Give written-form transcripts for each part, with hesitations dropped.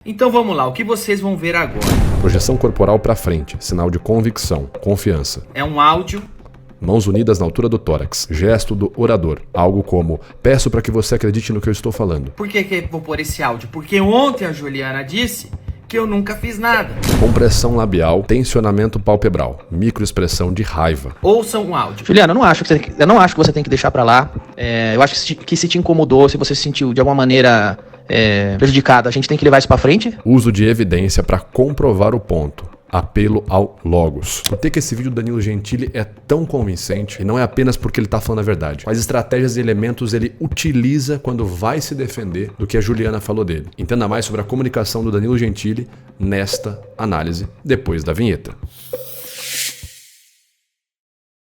Então vamos lá, o que vocês vão ver agora? Projeção corporal para frente, sinal de convicção, confiança. É um áudio. Mãos unidas na altura do tórax, gesto do orador. Algo como, peço para que você acredite no que eu estou falando. Por que eu vou pôr esse áudio? Porque ontem a Juliana disse que eu nunca fiz nada. Compressão labial, tensionamento palpebral, microexpressão de raiva. Ouçam o áudio. Juliana, eu não acho que você tem que deixar pra lá. Eu acho que se te incomodou, se você se sentiu de alguma maneira prejudicado, a gente tem que levar isso pra frente. Uso de evidência para comprovar o ponto. Apelo ao logos. Por que esse vídeo do Danilo Gentili é tão convincente? E não é apenas porque ele tá falando a verdade. Quais estratégias e elementos ele utiliza quando vai se defender do que a Juliana falou dele. Entenda mais sobre a comunicação do Danilo Gentili nesta análise, depois da vinheta.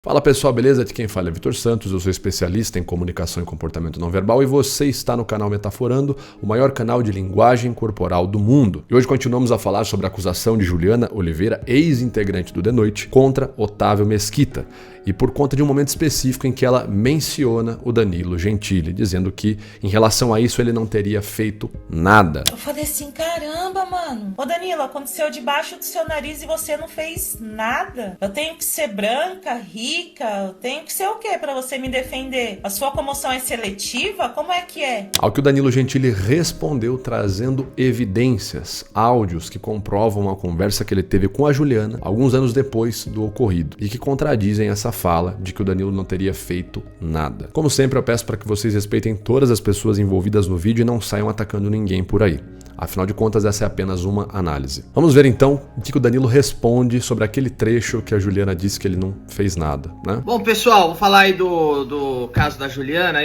Fala pessoal, beleza? Aqui quem fala é Vitor Santos, eu sou especialista em comunicação e comportamento não verbal e você está no canal Metaforando, o maior canal de linguagem corporal do mundo. E hoje continuamos a falar sobre a acusação de Juliana Oliveira, ex-integrante do The Noite, contra Otávio Mesquita. E por conta de um momento específico em que ela menciona o Danilo Gentili, dizendo que em relação a isso ele não teria feito nada. Eu falei assim, caramba, mano. Ô Danilo, aconteceu debaixo do seu nariz e você não fez nada. Eu tenho que ser branca, rica, eu tenho que ser o quê pra você me defender? A sua comoção é seletiva? Como é que é? Ao que o Danilo Gentili respondeu trazendo evidências, áudios que comprovam uma conversa que ele teve com a Juliana alguns anos depois do ocorrido e que contradizem essa fala de que o Danilo não teria feito nada. Como sempre, eu peço para que vocês respeitem todas as pessoas envolvidas no vídeo e não saiam atacando ninguém por aí. Afinal de contas, essa é apenas uma análise. Vamos ver então o que o Danilo responde sobre aquele trecho que a Juliana disse que ele não fez nada, né? Bom, pessoal, vou falar aí do caso da Juliana.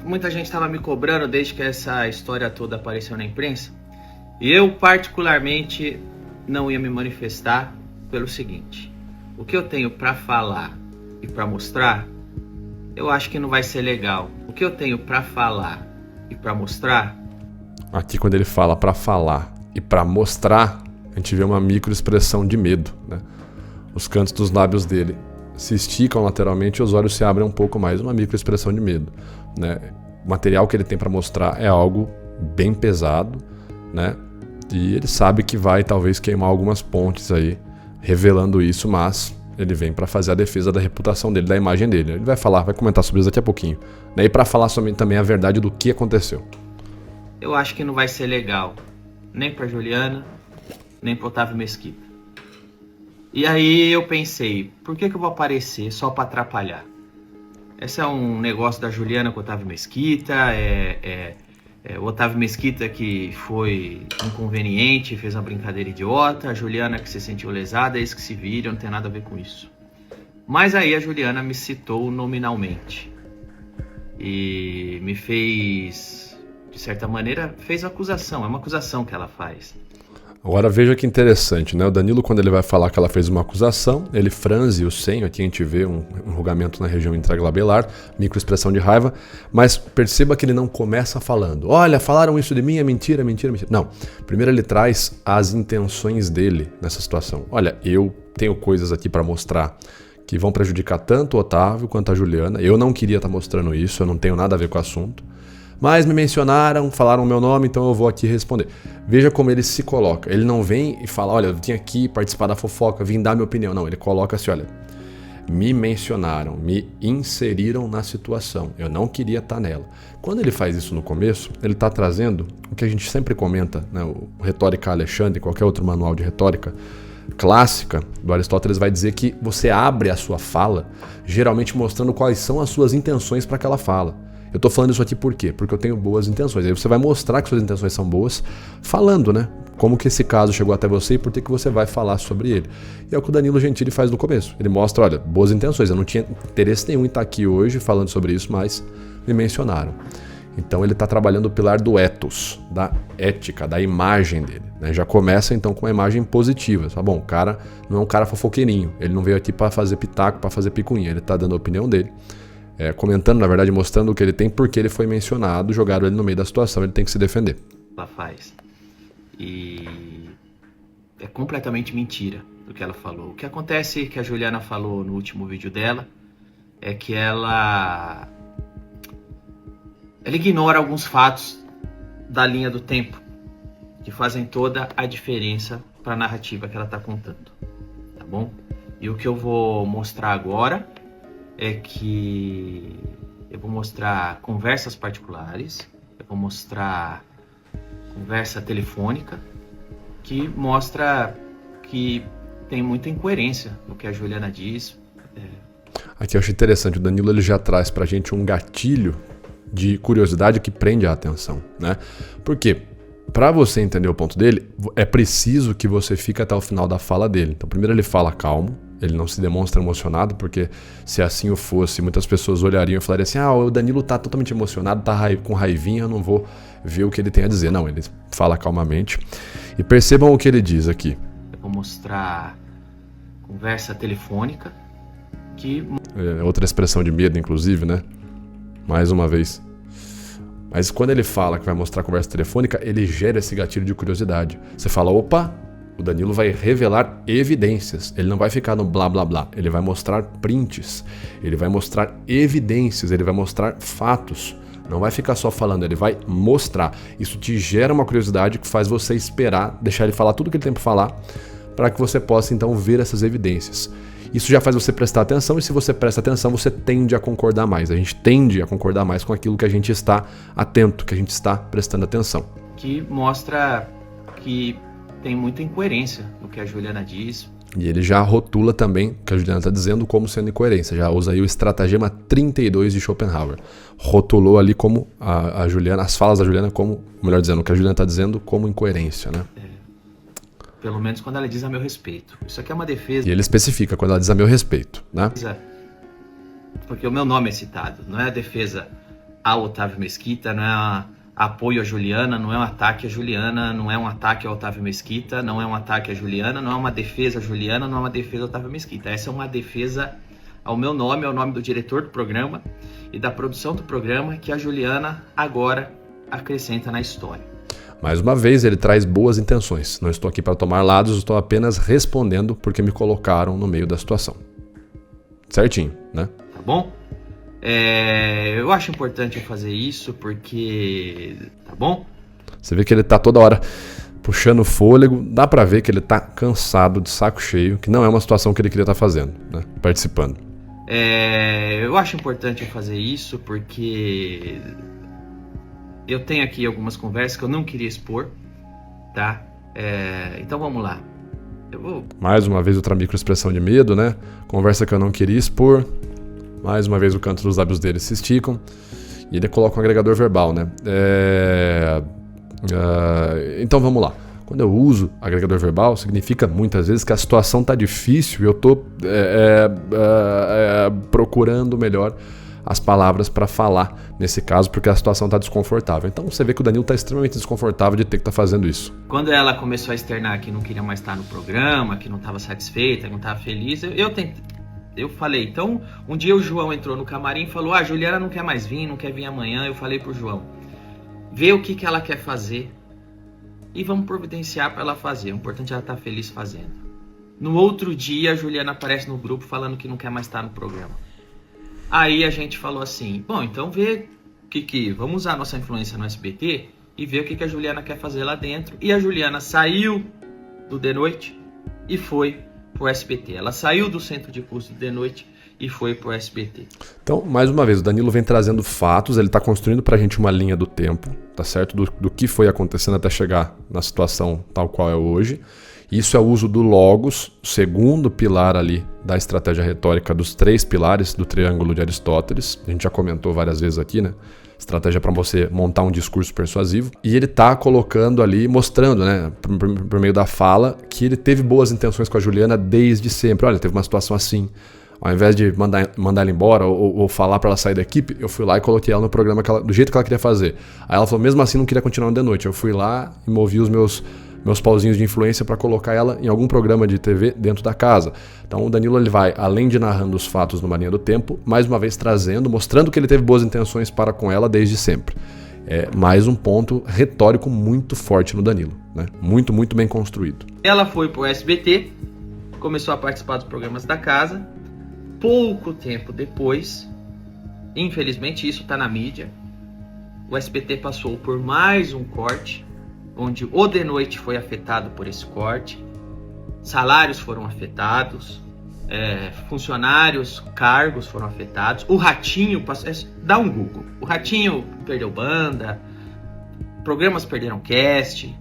Muita gente estava me cobrando desde que essa história toda apareceu na imprensa. E eu, particularmente, não ia me manifestar pelo seguinte. O que eu tenho para falar e para mostrar, eu acho que não vai ser legal. O que eu tenho para falar e para mostrar... Aqui quando ele fala para falar e para mostrar, a gente vê uma microexpressão de medo, né? Os cantos dos lábios dele se esticam lateralmente e os olhos se abrem um pouco mais, uma microexpressão de medo, né? O material que ele tem para mostrar é algo bem pesado, né? E ele sabe que vai talvez queimar algumas pontes aí, revelando isso, mas ele vem para fazer a defesa da reputação dele, da imagem dele. Ele vai falar, vai comentar sobre isso daqui a pouquinho. E para falar também a verdade do que aconteceu. Eu acho que não vai ser legal, nem para Juliana, nem para Otávio Mesquita. E aí eu pensei, por que eu vou aparecer só para atrapalhar? Esse é um negócio da Juliana com o Otávio Mesquita, o Otávio Mesquita que foi inconveniente, fez uma brincadeira idiota, a Juliana que se sentiu lesada, eles que se viram, não tem nada a ver com isso. Mas aí a Juliana me citou nominalmente e me fez, de certa maneira, fez acusação, é uma acusação que ela faz. Agora veja que interessante, né? O Danilo, quando ele vai falar que ela fez uma acusação, ele franze o senho, aqui a gente vê um enrugamento na região intraglabelar, microexpressão de raiva, mas perceba que ele não começa falando, olha, falaram isso de mim, é mentira, mentira, mentira. Não, primeiro ele traz as intenções dele nessa situação. Olha, eu tenho coisas aqui para mostrar que vão prejudicar tanto o Otávio quanto a Juliana, eu não queria estar mostrando isso, eu não tenho nada a ver com o assunto. Mas me mencionaram, falaram o meu nome, então eu vou aqui responder. Veja como ele se coloca. Ele não vem e fala, olha, eu vim aqui participar da fofoca, vim dar minha opinião. Não, ele coloca assim, olha, me mencionaram, me inseriram na situação. Eu não queria estar nela. Quando ele faz isso no começo, ele está trazendo o que a gente sempre comenta, né, o Retórica Alexandre, qualquer outro manual de retórica clássica do Aristóteles vai dizer que você abre a sua fala, geralmente mostrando quais são as suas intenções para aquela fala. Eu tô falando isso aqui por quê? Porque eu tenho boas intenções. Aí você vai mostrar que suas intenções são boas falando, né? Como que esse caso chegou até você e por que você vai falar sobre ele. E é o que o Danilo Gentili faz no começo. Ele mostra, olha, boas intenções. Eu não tinha interesse nenhum em estar aqui hoje falando sobre isso, mas me mencionaram. Então ele está trabalhando o pilar do ethos, da ética, da imagem dele, né? Já começa então com uma imagem positiva. Tá bom, o cara não é um cara fofoqueirinho. Ele não veio aqui para fazer pitaco, para fazer picuinha. Ele está dando a opinião dele. Comentando, na verdade, mostrando o que ele tem, porque ele foi mencionado, jogaram ele no meio da situação, ele tem que se defender. Ela faz. E é completamente mentira do que ela falou. O que acontece, que a Juliana falou no último vídeo dela, é que ela ignora alguns fatos da linha do tempo que fazem toda a diferença para a narrativa que ela está contando, tá bom? E o que eu vou mostrar agora é que eu vou mostrar conversas particulares, eu vou mostrar conversa telefônica, que mostra que tem muita incoerência no que a Juliana diz. Aqui eu acho interessante, o Danilo ele já traz pra gente um gatilho de curiosidade que prende a atenção, né? Por quê? Para você entender o ponto dele, é preciso que você fique até o final da fala dele. Então, primeiro ele fala calmo, ele não se demonstra emocionado, porque se assim o fosse, muitas pessoas olhariam e falariam assim: ah, o Danilo tá totalmente emocionado, tá com raivinha, eu não vou ver o que ele tem a dizer. Não, ele fala calmamente. E percebam o que ele diz aqui. Eu vou mostrar conversa telefônica, que... É outra expressão de medo, inclusive, né? Mais uma vez. Mas quando ele fala que vai mostrar conversa telefônica, ele gera esse gatilho de curiosidade. Você fala, opa, o Danilo vai revelar evidências. Ele não vai ficar no blá blá blá. Ele vai mostrar prints. Ele vai mostrar evidências. Ele vai mostrar fatos. Não vai ficar só falando, ele vai mostrar. Isso te gera uma curiosidade que faz você esperar, deixar ele falar tudo o que ele tem para falar, para que você possa então ver essas evidências. Isso já faz você prestar atenção, e se você presta atenção, você tende a concordar mais. A gente tende a concordar mais com aquilo que a gente está atento, que a gente está prestando atenção. Que mostra que tem muita incoerência no que a Juliana diz. E ele já rotula também o que a Juliana está dizendo como sendo incoerência. Já usa aí o estratagema 32 de Schopenhauer. Rotulou ali como a Juliana, as falas da Juliana como, melhor dizendo, o que a Juliana está dizendo como incoerência, né? Pelo menos quando ela diz a meu respeito. Isso aqui é uma defesa. E ele especifica quando ela diz a meu respeito, né? Porque o meu nome é citado. Não é a defesa ao Otávio Mesquita, não é apoio a Juliana, não é um ataque a Juliana, não é um ataque ao Otávio Mesquita, não é um ataque a Juliana, não é uma defesa a Juliana, não é uma defesa ao Otávio Mesquita. Essa é uma defesa ao meu nome, ao nome do diretor do programa e da produção do programa, que a Juliana agora acrescenta na história. Mais uma vez, ele traz boas intenções. Não estou aqui para tomar lados, estou apenas respondendo porque me colocaram no meio da situação. Certinho, né? Tá bom? Eu acho importante eu fazer isso porque... Tá bom? Você vê que ele tá toda hora puxando o fôlego. Dá pra ver que ele tá cansado, de saco cheio, que não é uma situação que ele queria estar fazendo, né? Participando. Eu acho importante eu fazer isso porque... eu tenho aqui algumas conversas que eu não queria expor, tá? Então vamos lá. Mais uma vez outra microexpressão de medo, né? Conversa que eu não queria expor. Mais uma vez o canto dos lábios dele se esticam. E ele coloca um agregador verbal, né? Então vamos lá. Quando eu uso agregador verbal, significa muitas vezes que a situação tá difícil e eu tô procurando melhor as palavras para falar nesse caso, porque a situação está desconfortável. Então você vê que o Danilo está extremamente desconfortável de ter que estar fazendo isso. Quando ela começou a externar que não queria mais estar no programa, que não estava satisfeita, que não estava feliz, eu falei. Então, um dia o João entrou no camarim e falou: a Juliana não quer mais vir, não quer vir amanhã. Eu falei pro João: vê o que ela quer fazer e vamos providenciar para ela fazer. O importante é ela estar feliz fazendo. No outro dia, a Juliana aparece no grupo falando que não quer mais estar no programa. Aí a gente falou assim: bom, então vamos usar a nossa influência no SBT e ver o que a Juliana quer fazer lá dentro. E a Juliana saiu do De Noite e foi pro SBT. Ela saiu do centro de curso do De Noite e foi pro SBT. Então, mais uma vez, o Danilo vem trazendo fatos, ele está construindo pra gente uma linha do tempo, tá certo? Do que foi acontecendo até chegar na situação tal qual é hoje. Isso é o uso do logos, segundo pilar ali da estratégia retórica dos 3 pilares do triângulo de Aristóteles. A gente já comentou várias vezes aqui, né? Estratégia para você montar um discurso persuasivo. E ele está colocando ali, mostrando, né, por meio da fala, que ele teve boas intenções com a Juliana desde sempre. Olha, teve uma situação assim. Ao invés de mandar ela embora ou falar para ela sair da equipe, eu fui lá e coloquei ela no programa do jeito que ela queria fazer. Aí ela falou, mesmo assim não queria continuar no De Noite. Eu fui lá e movi os meus pauzinhos de influência para colocar ela em algum programa de TV dentro da casa. Então o Danilo ele vai, além de narrando os fatos numa linha do tempo, mais uma vez trazendo, mostrando que ele teve boas intenções para com ela desde sempre. É mais um ponto retórico muito forte no Danilo, né? Muito, muito bem construído. Ela foi pro SBT, começou a participar dos programas da casa. Pouco tempo depois, infelizmente isso está na mídia, o SBT passou por mais um corte onde o De Noite foi afetado por esse corte, salários foram afetados, funcionários, cargos foram afetados, o Ratinho, dá um Google, o Ratinho perdeu banda, programas perderam cast,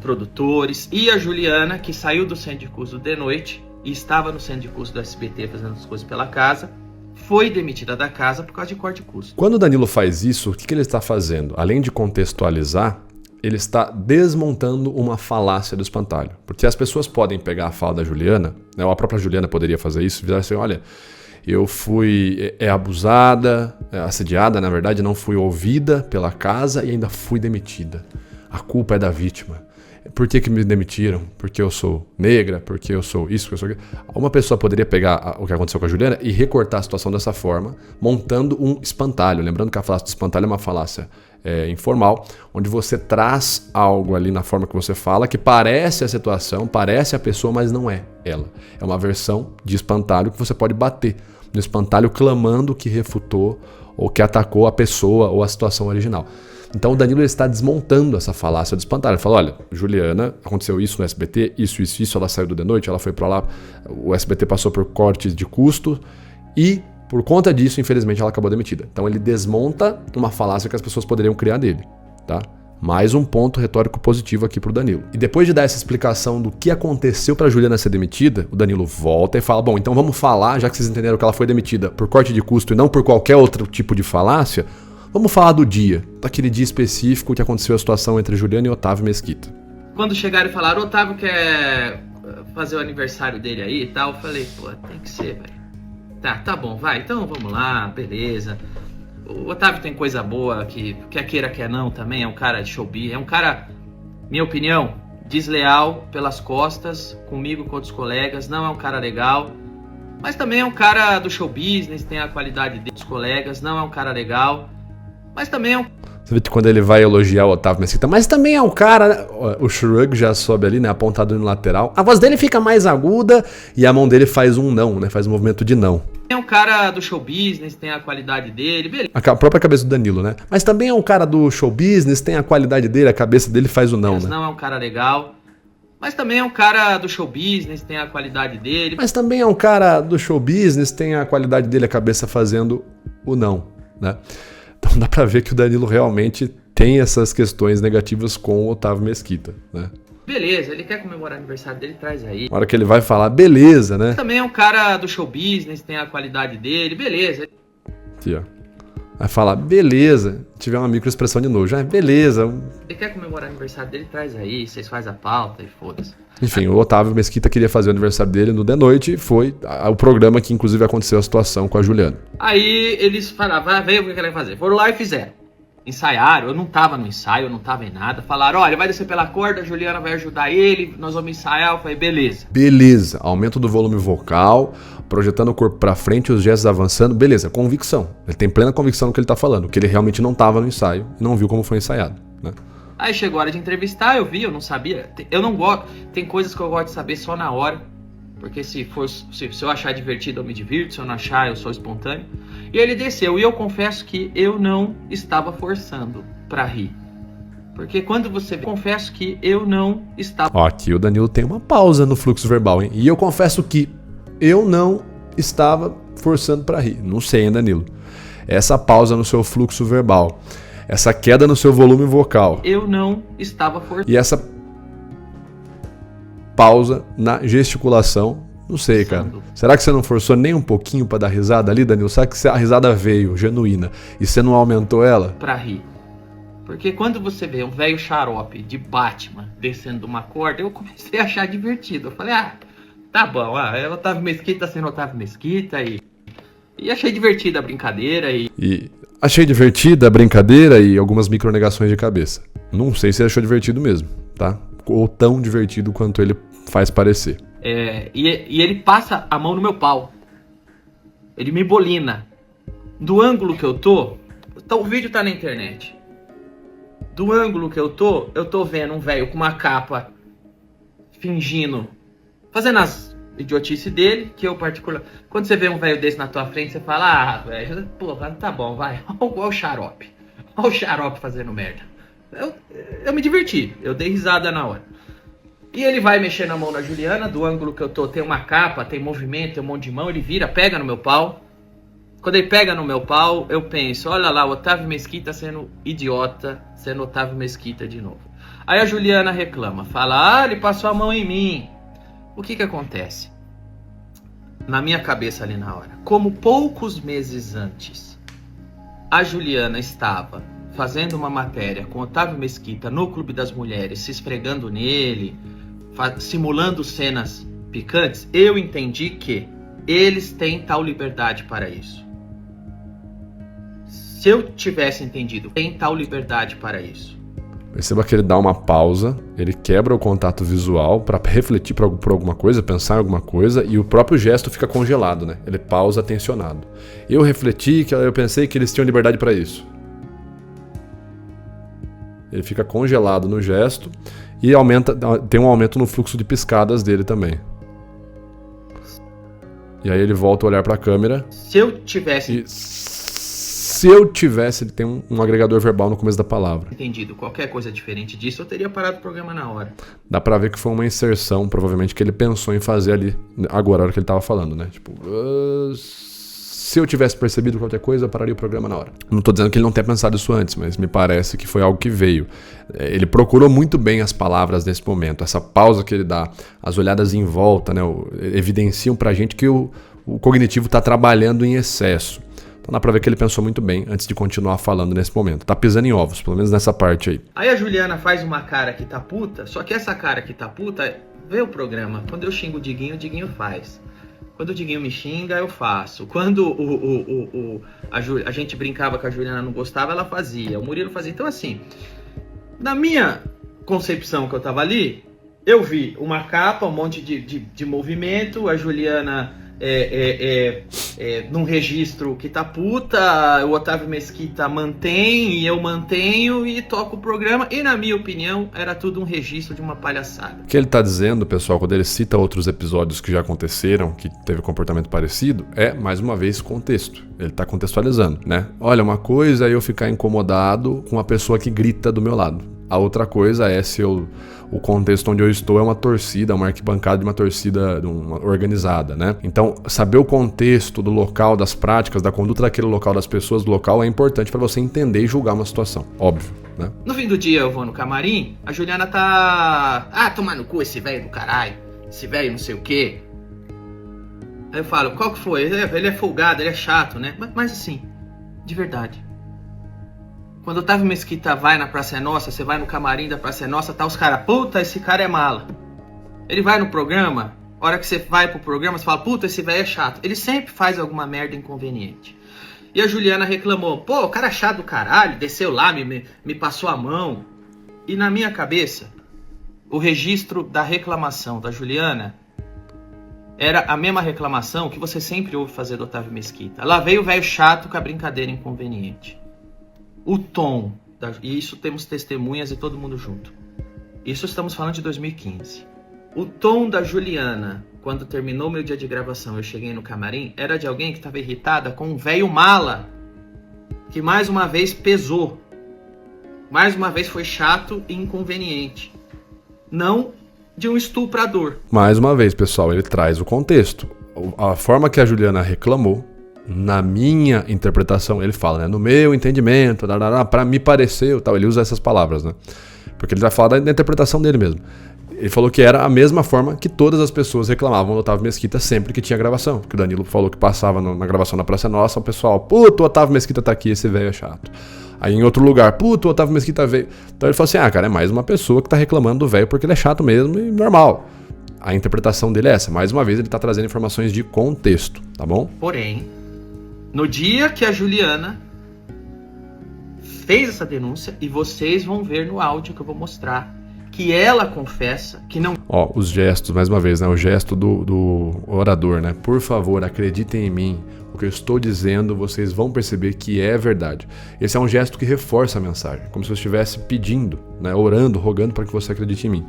produtores, e a Juliana, que saiu do centro de custo do De Noite e estava no centro de custo do SBT fazendo as coisas pela casa, foi demitida da casa por causa de corte de custo. Quando o Danilo faz isso, o que ele está fazendo? Além de contextualizar, ele está desmontando uma falácia do espantalho. Porque as pessoas podem pegar a fala da Juliana, né, a própria Juliana poderia fazer isso, e dizer assim, olha, eu fui abusada, assediada, na verdade, não fui ouvida pela casa e ainda fui demitida. A culpa é da vítima. Por que me demitiram? Porque eu sou negra, porque eu sou isso, porque eu sou aquilo. Uma pessoa poderia pegar o que aconteceu com a Juliana e recortar a situação dessa forma, montando um espantalho. Lembrando que a falácia do espantalho é uma falácia informal, onde você traz algo ali na forma que você fala, que parece a situação, parece a pessoa, mas não é ela. É uma versão de espantalho que você pode bater no espantalho clamando que refutou ou que atacou a pessoa ou a situação original. Então o Danilo está desmontando essa falácia do espantalho. Ele fala, olha, Juliana, aconteceu isso no SBT, isso, ela saiu do De Noite, ela foi pra lá, o SBT passou por cortes de custo e por conta disso, infelizmente, ela acabou demitida. Então ele desmonta uma falácia que as pessoas poderiam criar dele, tá? Mais um ponto retórico positivo aqui pro Danilo. E depois de dar essa explicação do que aconteceu pra Juliana ser demitida, o Danilo volta e fala, bom, então vamos falar, já que vocês entenderam que ela foi demitida por corte de custo e não por qualquer outro tipo de falácia, vamos falar do dia, daquele dia específico que aconteceu a situação entre Juliana e Otávio Mesquita. Quando chegaram e falaram, o Otávio quer fazer o aniversário dele aí e tal, eu falei, pô, tem que ser, velho. Tá bom, vai, então vamos lá, beleza. O Otávio tem coisa boa, que quer queira, quer não também, é um cara de showbiz, é um cara, minha opinião, desleal pelas costas, comigo, com outros colegas, não é um cara legal, mas também é um cara do show business, tem a qualidade dos colegas, não é um cara legal, mas também é um... Você vê que quando ele vai elogiar o Otávio Mesquita, mas também é um cara, né? O shrug já sobe ali, né, apontado no lateral, a voz dele fica mais aguda e a mão dele faz um não, né, faz um movimento de não. É um cara do show business, tem a qualidade dele, beleza. A própria cabeça do Danilo, né? Mas também é um cara do show business, tem a qualidade dele, a cabeça dele faz o não, mas né? Não é um cara legal, mas também é um cara do show business, tem a qualidade dele. Mas também é um cara do show business, tem a qualidade dele, a cabeça fazendo o não, né? Então dá pra ver que o Danilo realmente tem essas questões negativas com o Otávio Mesquita, né? Beleza, ele quer comemorar o aniversário dele, traz aí. Na hora que ele vai falar, beleza, né? Mas também é um cara do show business, tem a qualidade dele, beleza. Aqui, ó. Vai falar, beleza. Tiver uma microexpressão de novo, já beleza. Ele quer comemorar o aniversário dele, traz aí, vocês fazem a pauta e foda-se. Enfim, o Otávio Mesquita queria fazer o aniversário dele no De Noite e foi o programa que inclusive aconteceu a situação com a Juliana. Aí eles falaram, vai ver o que querem fazer. Foram lá e fizeram. Ensaiaram, eu não tava no ensaio, eu não tava em nada. Falaram, olha, vai descer pela corda, a Juliana vai ajudar ele, nós vamos ensaiar. Eu falei, beleza. Beleza, aumento do volume vocal, projetando o corpo pra frente, os gestos avançando, beleza, convicção. Ele tem plena convicção no que ele tá falando, que ele realmente não tava no ensaio e não viu como foi ensaiado, né? Aí chegou a hora de entrevistar, eu vi, eu não sabia. Eu não gosto, tem coisas que eu gosto de saber só na hora. Porque se eu achar divertido, eu me divirto. Se eu não achar, eu sou espontâneo. E ele desceu. E eu confesso que eu não estava forçando pra rir. Porque quando você... Confesso que eu não estava... Ó, aqui o Danilo tem uma pausa no fluxo verbal, hein? E eu confesso que eu não estava forçando pra rir. Não sei, hein, Danilo? Essa pausa no seu fluxo verbal. Essa queda no seu volume vocal. Eu não estava forçando. E essa pausa na gesticulação, não sei, cara. Será que você não forçou nem um pouquinho pra dar risada ali, Danilo? Será que a risada veio, genuína, e você não aumentou ela? Pra rir. Porque quando você vê um velho xarope de Batman descendo de uma corda, eu comecei a achar divertido. Eu falei, tá bom, Otávio Mesquita sendo Otávio Mesquita e achei divertida a brincadeira e achei divertida a brincadeira e algumas micronegações de cabeça. Não sei se ele achou divertido mesmo, tá? Ou tão divertido quanto ele faz parecer. E ele passa a mão no meu pau. Ele me bolina. Do ângulo que eu tô, o vídeo tá na internet. Do ângulo que eu tô vendo um velho com uma capa fingindo, fazendo as idiotices dele, que eu particular. Quando você vê um velho desse na tua frente, você fala, velho, porra, tá bom, vai. Olha o xarope. Olha o xarope fazendo merda. Eu me diverti, eu dei risada na hora. E ele vai mexendo a mão na Juliana, do ângulo que eu tô, tem uma capa, tem movimento, tem um monte de mão, ele vira, pega no meu pau. Quando ele pega no meu pau, eu penso, olha lá, o Otávio Mesquita sendo idiota, sendo Otávio Mesquita de novo. Aí a Juliana reclama, fala, ele passou a mão em mim. O que acontece? Na minha cabeça ali na hora, como poucos meses antes, a Juliana estava fazendo uma matéria com Otávio Mesquita no Clube das Mulheres, se esfregando nele, simulando cenas picantes, eu entendi que eles têm tal liberdade para isso. Se eu tivesse entendido, tem tal liberdade para isso. Perceba que ele dá uma pausa, ele quebra o contato visual para refletir por alguma coisa, pensar em alguma coisa, e o próprio gesto fica congelado, né? Ele pausa tensionado. Eu pensei que eles tinham liberdade para isso. Ele fica congelado no gesto e tem um aumento no fluxo de piscadas dele também. E aí ele volta a olhar para a câmera. Se eu tivesse... ele tem um agregador verbal no começo da palavra. Entendido. Qualquer coisa diferente disso, eu teria parado o programa na hora. Dá pra ver que foi uma inserção, provavelmente, que ele pensou em fazer ali, agora, a hora que ele tava falando, né? Tipo, se eu tivesse percebido qualquer coisa, eu pararia o programa na hora. Não tô dizendo que ele não tenha pensado isso antes, mas me parece que foi algo que veio. Ele procurou muito bem as palavras nesse momento. Essa pausa que ele dá, as olhadas em volta, né? Evidenciam pra gente que o cognitivo tá trabalhando em excesso. Então dá pra ver que ele pensou muito bem antes de continuar falando nesse momento. Tá pisando em ovos, pelo menos nessa parte aí. Aí a Juliana faz uma cara que tá puta, só que essa cara que tá puta, vê o programa. Quando eu xingo o Diguinho faz. Quando o Diguinho me xinga, eu faço. Quando a gente brincava que a Juliana não gostava, ela fazia. O Murilo fazia. Então assim, na minha concepção que eu tava ali, eu vi uma capa, um monte de movimento, a Juliana... num registro que tá puta, o Otávio Mesquita mantém e eu mantenho e toco o programa, e na minha opinião era tudo um registro de uma palhaçada. O que ele tá dizendo, pessoal, quando ele cita outros episódios que já aconteceram, que teve comportamento parecido, é, mais uma vez, contexto. Ele tá contextualizando, né? Olha, uma coisa é eu ficar incomodado com a pessoa que grita do meu lado. A outra coisa é se o contexto onde eu estou é uma torcida, uma arquibancada de uma torcida organizada, né? Então, saber o contexto do local, das práticas, da conduta daquele local, das pessoas do local é importante para você entender e julgar uma situação, óbvio, né? No fim do dia eu vou no camarim, a Juliana tá... tomar no cu esse velho do caralho, esse velho não sei o quê. Aí eu falo, qual que foi? Ele é folgado, ele é chato, né? Mas assim, de verdade. Quando o Otávio Mesquita vai na Praça é Nossa, você vai no camarim da Praça é Nossa, tá os caras, puta, esse cara é mala. Ele vai no programa, a hora que você vai pro programa, você fala, puta, esse velho é chato. Ele sempre faz alguma merda inconveniente. E a Juliana reclamou, pô, o cara é chato do caralho, desceu lá, me passou a mão. E na minha cabeça, o registro da reclamação da Juliana era a mesma reclamação que você sempre ouve fazer do Otávio Mesquita. Lá veio o velho chato com a brincadeira inconveniente. O tom, e isso temos testemunhas e todo mundo junto. Isso estamos falando de 2015. O tom da Juliana, quando terminou meu dia de gravação, eu cheguei no camarim, era de alguém que estava irritada com um velho mala, que mais uma vez pesou. Mais uma vez foi chato e inconveniente. Não de um estuprador. Mais uma vez, pessoal, ele traz o contexto. A forma que a Juliana reclamou, na minha interpretação, ele fala, né? No meu entendimento, pra me pareceu, tal. Ele usa essas palavras, né? Porque ele vai falar da interpretação dele mesmo. Ele falou que era a mesma forma que todas as pessoas reclamavam do Otávio Mesquita sempre que tinha gravação. Porque o Danilo falou que passava na gravação na Praça Nossa, o pessoal, puto, o Otávio Mesquita tá aqui, esse velho é chato. Aí em outro lugar, puto, o Otávio Mesquita veio. Então ele falou assim, cara, é mais uma pessoa que tá reclamando do velho porque ele é chato mesmo e normal. A interpretação dele é essa. Mais uma vez, ele tá trazendo informações de contexto, tá bom? Porém, no dia que a Juliana fez essa denúncia, e vocês vão ver no áudio que eu vou mostrar, que ela confessa que não... Ó, os gestos, mais uma vez, né? O gesto do orador, né? Por favor, acreditem em mim. O que eu estou dizendo, vocês vão perceber que é verdade. Esse é um gesto que reforça a mensagem, como se eu estivesse pedindo, né? Orando, rogando para que você acredite em mim.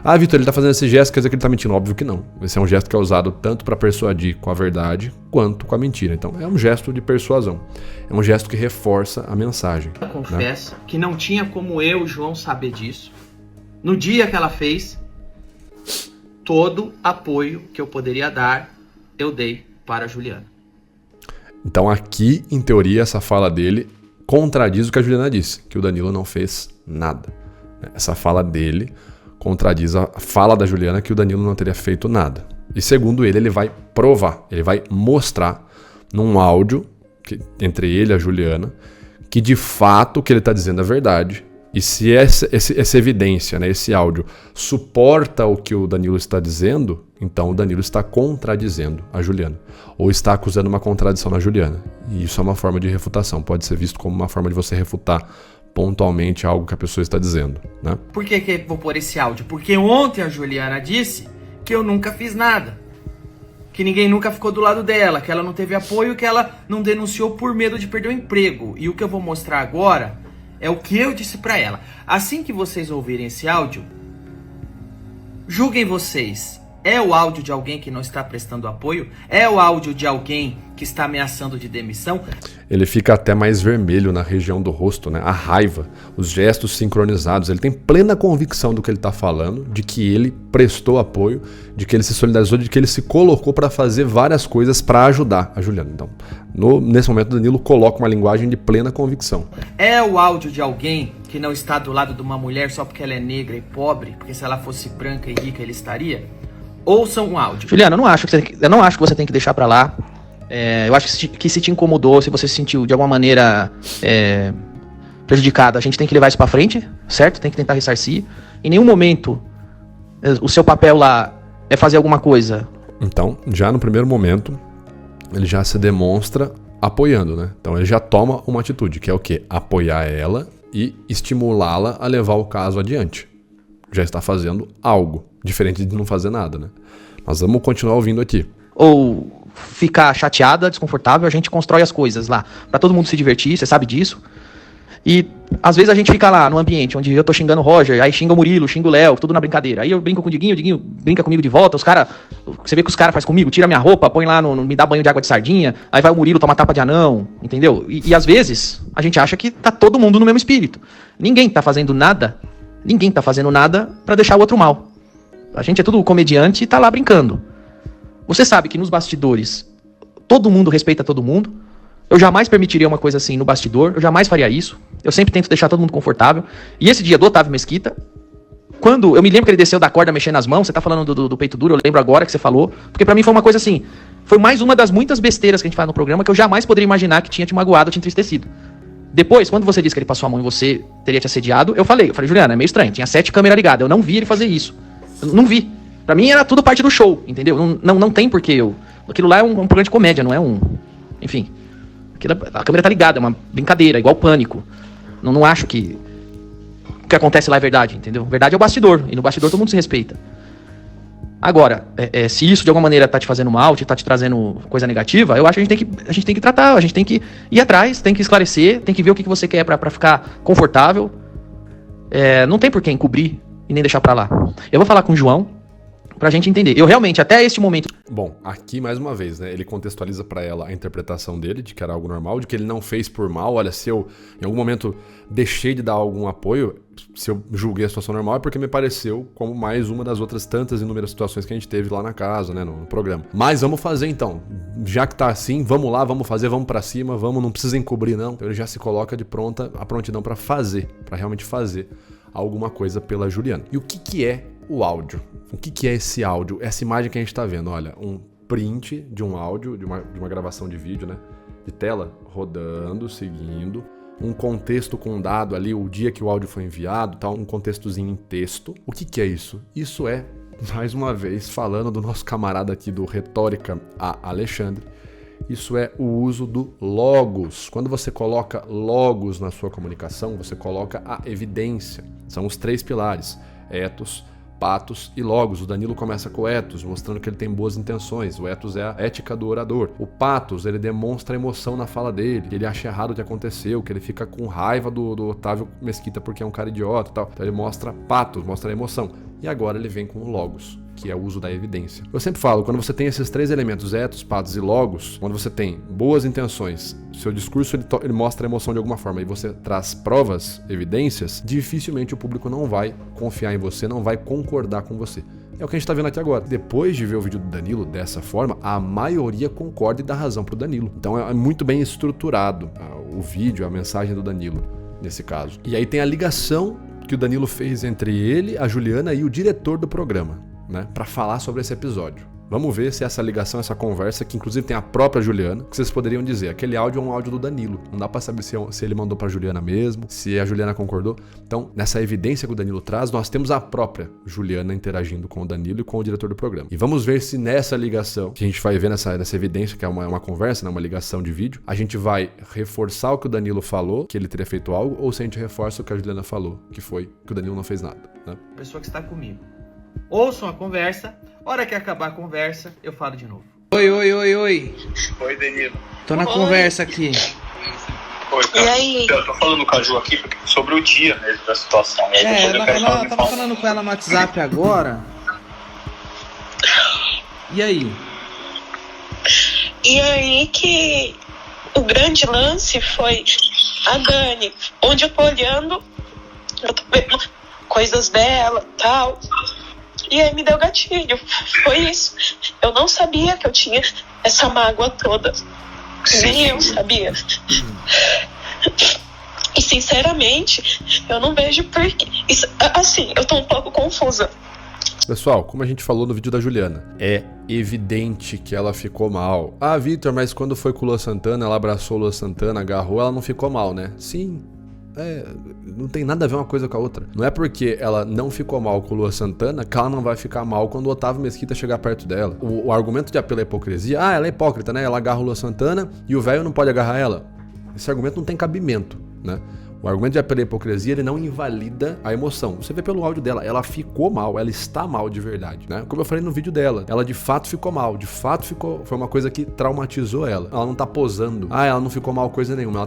Ah, Vitor, ele tá fazendo esse gesto, quer dizer que ele tá mentindo. Óbvio que não. Esse é um gesto que é usado tanto para persuadir com a verdade quanto com a mentira. Então é um gesto de persuasão. É um gesto que reforça a mensagem. Eu confesso que não tinha como eu, João, saber disso. No dia que ela fez, todo apoio que eu poderia dar, eu dei para a Juliana. Então aqui, em teoria, essa fala dele contradiz o que a Juliana disse, que o Danilo não fez nada. Essa fala dele contradiz a fala da Juliana que o Danilo não teria feito nada. E segundo ele vai provar, ele vai mostrar num áudio entre ele e a Juliana que de fato o que ele está dizendo é verdade. E se essa evidência, né, esse áudio, suporta o que o Danilo está dizendo, então o Danilo está contradizendo a Juliana. Ou está acusando uma contradição na Juliana. E isso é uma forma de refutação. Pode ser visto como uma forma de você refutar pontualmente algo que a pessoa está dizendo, né? Por que eu vou pôr esse áudio? Porque ontem a Juliana disse que eu nunca fiz nada. Que ninguém nunca ficou do lado dela, que ela não teve apoio, que ela não denunciou por medo de perder o emprego. E o que eu vou mostrar agora é o que eu disse pra ela. Assim que vocês ouvirem esse áudio, julguem vocês. É o áudio de alguém que não está prestando apoio? É o áudio de alguém que está ameaçando de demissão? Ele fica até mais vermelho na região do rosto, né? A raiva, os gestos sincronizados. Ele tem plena convicção do que ele está falando, de que ele prestou apoio, de que ele se solidarizou, de que ele se colocou para fazer várias coisas para ajudar a Juliana. Então, nesse momento, o Danilo coloca uma linguagem de plena convicção. É o áudio de alguém que não está do lado de uma mulher só porque ela é negra e pobre, porque se ela fosse branca e rica ele estaria? Ouçam um áudio. Juliana, eu não acho que você tem que deixar pra lá. Eu acho que se te incomodou, se você se sentiu de alguma maneira prejudicado, a gente tem que levar isso pra frente, certo? Tem que tentar ressarcir. Em nenhum momento o seu papel lá é fazer alguma coisa. Então, já no primeiro momento, ele já se demonstra apoiando, né? Então ele já toma uma atitude, que é o quê? Apoiar ela e estimulá-la a levar o caso adiante. Já está fazendo algo, diferente de não fazer nada, né? Mas vamos continuar ouvindo aqui. Ou ficar chateada, desconfortável, a gente constrói as coisas lá pra todo mundo se divertir, você sabe disso. E às vezes a gente fica lá no ambiente onde eu tô xingando o Roger, aí xinga o Murilo, xinga o Léo, tudo na brincadeira. Aí eu brinco com o Diguinho brinca comigo de volta, você vê que os caras fazem comigo, tira minha roupa, põe lá, me dá banho de água de sardinha, aí vai o Murilo tomar tapa de anão, entendeu? E às vezes a gente acha que tá todo mundo no mesmo espírito. Ninguém tá fazendo nada pra deixar o outro mal. A gente é tudo comediante e tá lá brincando. Você sabe que nos bastidores todo mundo respeita todo mundo. Eu jamais permitiria uma coisa assim no bastidor, eu jamais faria isso. Eu sempre tento deixar todo mundo confortável. E esse dia do Otávio Mesquita, quando eu me lembro que ele desceu da corda mexendo as mãos, você tá falando do peito duro, eu lembro agora que você falou, porque pra mim foi uma coisa assim, foi mais uma das muitas besteiras que a gente faz no programa que eu jamais poderia imaginar que tinha te magoado, te entristecido. Depois, quando você disse que ele passou a mão e você teria te assediado, eu falei, Juliana, é meio estranho, tinha 7 câmeras ligadas, eu não vi ele fazer isso. Eu não vi. Pra mim era tudo parte do show, entendeu? Não tem porquê eu... Aquilo lá é um programa de comédia, não é um... Enfim. A câmera tá ligada, é uma brincadeira, igual Pânico. Não acho que o que acontece lá é verdade, entendeu? Verdade é o bastidor, e no bastidor todo mundo se respeita. Agora, se isso de alguma maneira tá te fazendo mal, tá te trazendo coisa negativa, eu acho que a gente tem que tratar, a gente tem que ir atrás, tem que esclarecer, tem que ver o que você quer pra ficar confortável. Não tem por que encobrir e nem deixar pra lá. Eu vou falar com o João pra gente entender. Eu realmente, até este momento... Bom, aqui mais uma vez, né? Ele contextualiza pra ela a interpretação dele, de que era algo normal, de que ele não fez por mal. Olha, se eu em algum momento deixei de dar algum apoio, se eu julguei a situação normal, é porque me pareceu como mais uma das outras tantas inúmeras situações que a gente teve lá na casa, né? No programa. Mas vamos fazer então. Já que tá assim, vamos lá, vamos fazer, vamos pra cima, não precisa encobrir não. Então ele já se coloca de a prontidão pra fazer, pra realmente fazer alguma coisa pela Juliana. E o que é o áudio? O que é esse áudio? Essa imagem que a gente tá vendo, olha, um print de um áudio, de uma gravação de vídeo, né? De tela, rodando, seguindo. Um contexto com um dado ali, o dia que o áudio foi enviado, tal, um contextozinho em texto. O que é isso? Isso é, mais uma vez, falando do nosso camarada aqui do Retórica, a Alexandre, isso é o uso do logos. Quando você coloca logos na sua comunicação, você coloca a evidência. São os 3 pilares, ethos, patos e logos. O Danilo começa com o ethos, mostrando que ele tem boas intenções. O ethos é a ética do orador. O patos, ele demonstra emoção na fala dele, que ele acha errado o que aconteceu, que ele fica com raiva do Otávio Mesquita porque é um cara idiota e tal. Então ele mostra patos, mostra emoção. e agora ele vem com o logos, que é o uso da evidência. Eu sempre falo, quando você tem esses 3 elementos, ethos, pathos e logos, quando você tem boas intenções, seu discurso ele mostra a emoção de alguma forma e você traz provas, evidências, dificilmente o público não vai confiar em você, não vai concordar com você. É o que a gente tá vendo aqui agora. Depois de ver o vídeo do Danilo dessa forma, a maioria concorda e dá razão pro Danilo. Então é muito bem estruturado o vídeo, a mensagem do Danilo, nesse caso. E aí tem a ligação que o Danilo fez entre ele, a Juliana e o diretor do programa, né, para falar sobre esse episódio. Vamos ver se essa ligação, essa conversa, que inclusive tem a própria Juliana, que vocês poderiam dizer, aquele áudio é um áudio do Danilo. Não dá pra saber se ele mandou pra Juliana mesmo, se a Juliana concordou. Então, nessa evidência que o Danilo traz, nós temos a própria Juliana interagindo com o Danilo e com o diretor do programa. E vamos ver se nessa ligação, que a gente vai ver nessa evidência, que é uma conversa, né, uma ligação de vídeo, a gente vai reforçar o que o Danilo falou, que ele teria feito algo, ou se a gente reforça o que a Juliana falou, que foi que o Danilo não fez nada, né? A pessoa que está comigo. Ouçam a conversa, hora que acabar a conversa, eu falo de novo. Oi. Oi, Danilo. Tô na conversa aqui. Oi, cara. E aí? Eu tô falando com a Ju aqui sobre o dia mesmo da situação. E aí depois eu quero Ela tava falando com ela no WhatsApp agora. E aí? E aí que o grande lance foi a Dani, onde eu tô olhando, eu tô vendo coisas dela e tal. E aí me deu gatilho. Foi isso. Eu não sabia que eu tinha essa mágoa toda. Nem eu sabia. E sinceramente, eu não vejo porquê. Assim, eu tô um pouco confusa. Pessoal, como a gente falou no vídeo da Juliana, é evidente que ela ficou mal. Ah, Vitor, mas quando foi com o Lua Santana, ela abraçou o Lua Santana, agarrou, ela não ficou mal, né? Sim. Não tem nada a ver uma coisa com a outra. Não é porque ela não ficou mal com o Lua Santana que ela não vai ficar mal quando o Otávio Mesquita chegar perto dela. O argumento de apelo à hipocrisia, ela é hipócrita, né? Ela agarra o Lua Santana e o velho não pode agarrar ela. Esse argumento não tem cabimento, né? O argumento de apelo à hipocrisia, ele não invalida a emoção. Você vê pelo áudio dela, ela ficou mal, ela está mal de verdade, né? Como eu falei no vídeo dela, ela de fato ficou mal, de fato foi uma coisa que traumatizou ela. Ela não tá posando. Ela não ficou mal coisa nenhuma,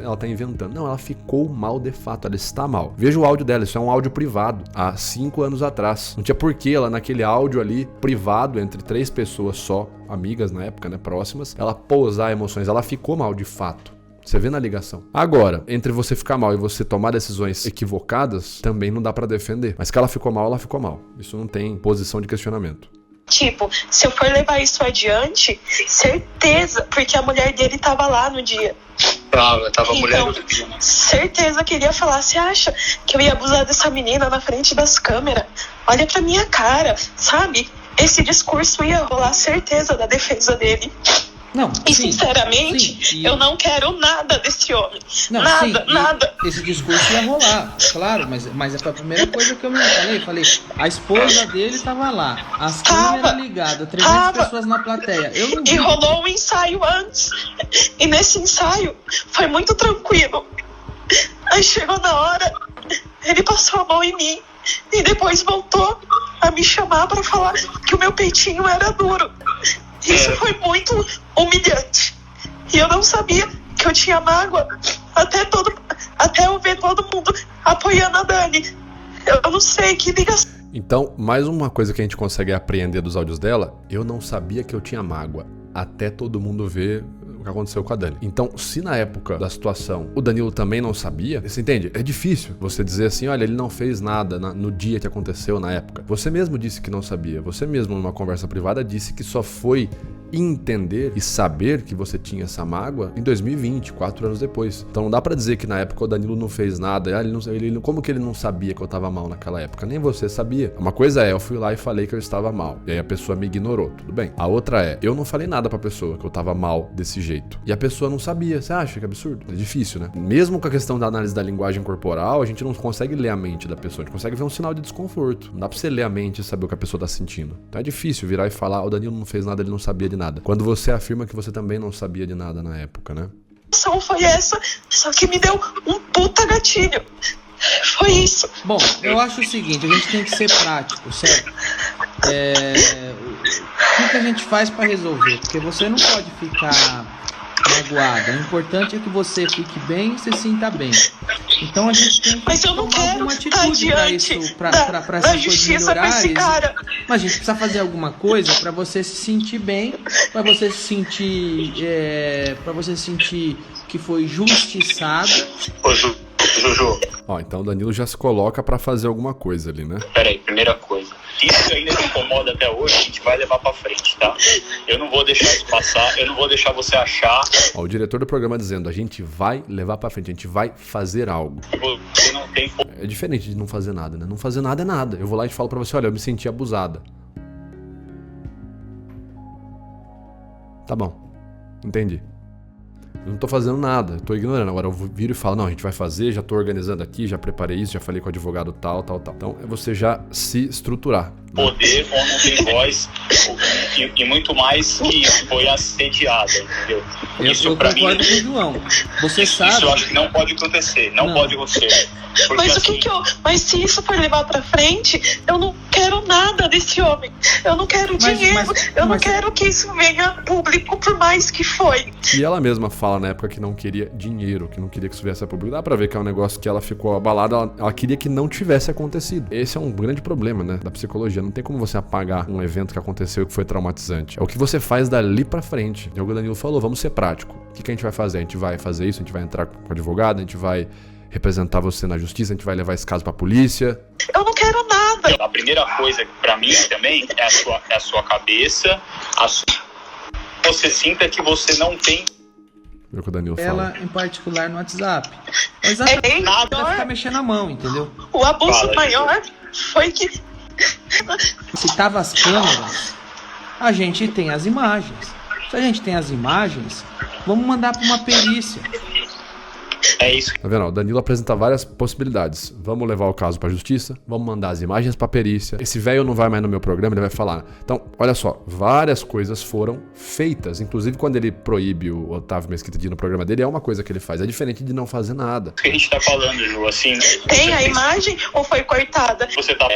ela tá inventando. Não, ela ficou mal de fato, ela está mal. Veja o áudio dela, isso é um áudio privado, há 5 anos atrás. Não tinha porquê ela naquele áudio ali, privado, entre 3 pessoas só, amigas na época, né, próximas, ela posar emoções, ela ficou mal de fato. Você vê na ligação. Agora, entre você ficar mal e você tomar decisões equivocadas, também não dá pra defender. Mas que ela ficou mal, ela ficou mal. Isso não tem posição de questionamento. Tipo, se eu for levar isso adiante, certeza, porque a mulher dele tava lá no dia. Tava a mulher Então, no dia. certeza que ele ia falar, você acha que eu ia abusar dessa menina na frente das câmeras? Olha pra minha cara, sabe? Esse discurso ia rolar, certeza, da defesa dele. Não, E sim, sinceramente, sim, eu não quero nada desse homem. Não, nada, sim, nada. Esse discurso ia rolar, claro, mas foi a primeira coisa que eu me falei, a esposa dele tava lá, as câmeras ligadas, 300 pessoas na plateia. Eu não vi. E rolou um ensaio antes. E nesse ensaio foi muito tranquilo. Aí chegou na hora, ele passou a mão em mim e depois voltou a me chamar pra falar que o meu peitinho era duro. Isso foi muito humilhante. E eu não sabia que eu tinha mágoa até eu ver todo mundo apoiando a Dani. Eu não sei que ligação. Então, mais uma coisa que a gente consegue apreender dos áudios dela, eu não sabia que eu tinha mágoa, até todo mundo ver o que aconteceu com a Dani. Então, se na época da situação o Danilo também não sabia, você entende? É difícil você dizer assim, olha, ele não fez nada no dia que aconteceu, na época. Você mesmo disse que não sabia, você mesmo numa conversa privada disse que só foi entender e saber que você tinha essa mágoa em 2020, 4 anos depois. Então não dá pra dizer que na época o Danilo não fez nada. Como que ele não sabia que eu tava mal naquela época? Nem você sabia. Uma coisa é, eu fui lá e falei que eu estava mal, e aí a pessoa me ignorou, tudo bem. A outra é, eu não falei nada pra pessoa que eu tava mal desse jeito, e a pessoa não sabia. Você acha que é absurdo? É difícil, né? Mesmo com a questão da análise da linguagem corporal, a gente não consegue ler a mente da pessoa, a gente consegue ver um sinal de desconforto. Não dá pra você ler a mente e saber o que a pessoa tá sentindo. Então é difícil virar e falar, o Danilo não fez nada, ele não sabia de nada, quando você afirma que você também não sabia de nada na época, né? Foi essa, só que me deu um puta gatilho. Foi isso. Bom, eu acho o seguinte, a gente tem que ser prático, certo? O que a gente faz pra resolver? Porque você não pode ficar magoado. O importante é que você fique bem e se sinta bem. Então a gente tem que Mas eu não tomar quero alguma estar atitude pra diante isso, pra da essas coisas justiça com esse melhorarem. cara. Mas a gente precisa fazer alguma coisa pra você se sentir bem, pra você se sentir, que foi justiçado. Ô, Juju, Ó, então o Danilo já se coloca pra fazer alguma coisa ali, né? peraí, primeira coisa. Isso ainda te incomoda até hoje, a gente vai levar pra frente, tá? Eu não vou deixar isso passar, eu não vou deixar você achar Ó, o diretor do programa dizendo, a gente vai levar pra frente, a gente vai fazer algo. que você não tem. É diferente de não fazer nada, né? Não fazer nada é nada. Eu vou lá e falo pra você, olha, eu me senti abusada. Tá bom, entendi. Eu não tô fazendo nada, eu tô ignorando. Agora eu viro e falo, não, a gente vai fazer, já tô organizando aqui, já preparei isso, já falei com o advogado tal. Então é você já se estruturar, né? Poder ou não tem voz, e muito mais que foi assediada, entendeu? Eu pra mim, concordo com o João. Você sabe. isso eu acho que não pode acontecer, não pode acontecer. Porque Mas assim, mas se isso for levar pra frente, eu não quero nada desse homem. Eu não quero dinheiro. Eu não quero que isso venha a público, por mais que foi. E ela mesma fala na época que não queria dinheiro, que não queria que isso viesse a público. Dá pra ver que é um negócio que ela ficou abalada, ela queria que não tivesse acontecido. Esse é um grande problema, né, da psicologia. Não tem como você apagar um evento que aconteceu e que foi traumatizante. É o que você faz dali pra frente. E o Danilo falou, vamos ser prático. O que a gente vai fazer? A gente vai fazer isso, a gente vai entrar com o advogado, a gente vai representar você na justiça, a gente vai levar esse caso pra polícia. Eu não quero nada. a primeira coisa pra mim também é a sua cabeça, você sinta que você não tem. É o que o Danilo Ela, fala. em particular, no WhatsApp. O WhatsApp É bem vai maior. ficar mexendo a mão, entendeu? O abuso Fala, maior foi que Se tava as câmeras, a gente tem as imagens. Se a gente tem as imagens, vamos mandar para uma perícia. É isso. Tá vendo? O Danilo apresenta várias possibilidades. Vamos levar o caso pra justiça, vamos mandar as imagens pra perícia. Esse velho não vai mais no meu programa, ele vai falar. Então, olha só, várias coisas foram feitas. Inclusive, quando ele proíbe o Otávio Mesquita de ir no programa dele, é uma coisa que ele faz. É diferente de não fazer nada. O que a gente tá falando, Ju, assim. tem a imagem ou foi cortada. Você tá.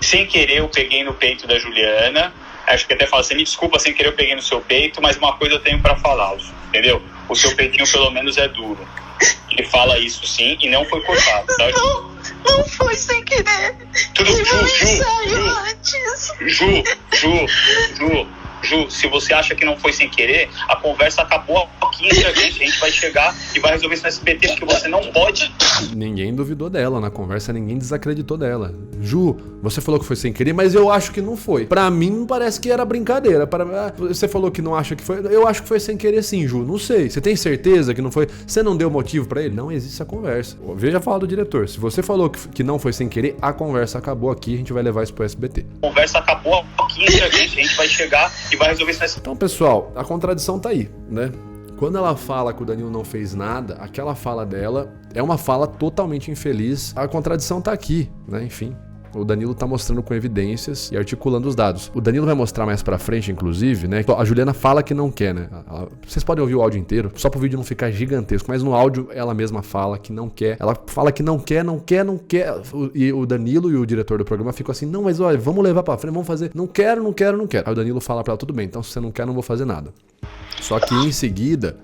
Sem querer, eu peguei no peito da Juliana. Acho que até fala, você me desculpa, sem querer eu peguei no seu peito, mas uma coisa eu tenho pra falar, entendeu? O seu peitinho pelo menos é duro. Ele fala isso sim e não foi cortado, tá? Não foi sem querer. Tudo, Teve um Ju, ensaio antes. Ju, se você acha que não foi sem querer, a conversa acabou aqui entre a gente vai chegar e vai resolver isso no SBT, porque você não pode. Ninguém duvidou dela na conversa, ninguém desacreditou dela. Ju, você falou que foi sem querer, mas eu acho que não foi. Pra mim, parece que era brincadeira. Você falou que não acha que foi. Eu acho que foi sem querer sim, Ju. Não sei. Você tem certeza que não foi? Você não deu motivo pra ele? Não existe essa conversa. Veja a fala do diretor. Se você falou que não foi sem querer, a conversa acabou aqui. A gente vai levar isso pro SBT. A conversa acabou aqui entre a gente vai chegar e vai resolver isso no SBT. Então, pessoal, a contradição tá aí, né? Quando ela fala que o Danilo não fez nada, aquela fala dela é uma fala totalmente infeliz. A contradição tá aqui, né? Enfim, o Danilo tá mostrando com evidências e articulando os dados. O Danilo vai mostrar mais pra frente, inclusive, né? A Juliana fala que não quer, né? Vocês podem ouvir o áudio inteiro, só pro vídeo não ficar gigantesco, mas no áudio ela mesma fala que não quer. Ela fala que não quer. E o Danilo e o diretor do programa ficam assim, não, mas olha, vamos levar pra frente, vamos fazer. Não quero. Aí o Danilo fala pra ela, tudo bem, então se você não quer, não vou fazer nada. Só que em seguida,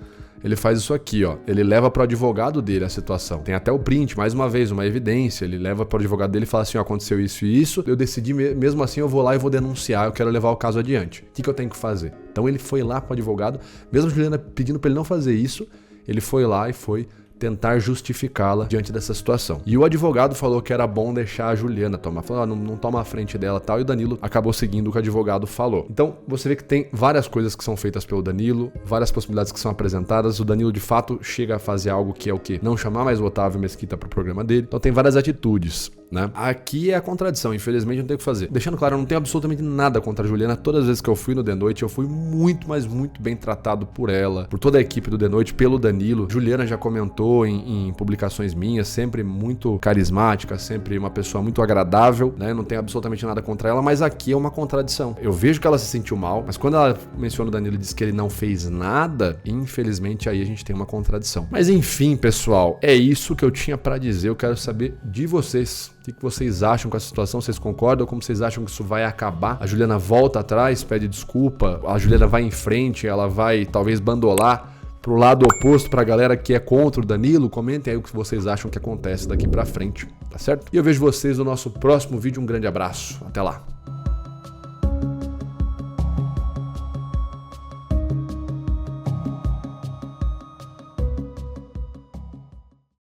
ele faz isso aqui, ó. Ele leva pro advogado dele a situação. Tem até o print, mais uma vez, uma evidência. Ele leva pro advogado dele e fala assim, ó, aconteceu isso e isso. Eu decidi, mesmo assim, eu vou lá e vou denunciar. Eu quero levar o caso adiante. O que eu tenho que fazer? Então ele foi lá pro advogado, mesmo a Juliana pedindo pra ele não fazer isso, ele foi lá e foi tentar justificá-la diante dessa situação. E o advogado falou que era bom deixar a Juliana tomar. Falou, não toma a frente dela e tal. E o Danilo acabou seguindo o que o advogado falou. Então, você vê que tem várias coisas que são feitas pelo Danilo, várias possibilidades que são apresentadas. O Danilo, de fato, chega a fazer algo que é o quê? Não chamar mais o Otávio Mesquita pro programa dele. Então, tem várias atitudes, né? Aqui é a contradição. Infelizmente, não tem o que fazer. Deixando claro, eu não tenho absolutamente nada contra a Juliana. Todas as vezes que eu fui no The Noite, eu fui muito, mas muito bem tratado por ela, por toda a equipe do The Noite, pelo Danilo. Juliana já comentou em publicações minhas, sempre muito carismática, sempre uma pessoa muito agradável, né? Não tenho absolutamente nada contra ela, mas aqui é uma contradição. Eu vejo que ela se sentiu mal, mas quando ela menciona o Danilo e diz que ele não fez nada, infelizmente aí a gente tem uma contradição. Mas enfim, pessoal, é isso que eu tinha pra dizer. Eu quero saber de vocês. O que vocês acham com essa situação? Vocês concordam? Como vocês acham que isso vai acabar? A Juliana volta atrás, pede desculpa, a Juliana vai em frente, ela vai talvez bandolar pro lado oposto, pra galera que é contra o Danilo, comentem aí o que vocês acham que acontece daqui pra frente, tá certo? E eu vejo vocês no nosso próximo vídeo, um grande abraço, até lá.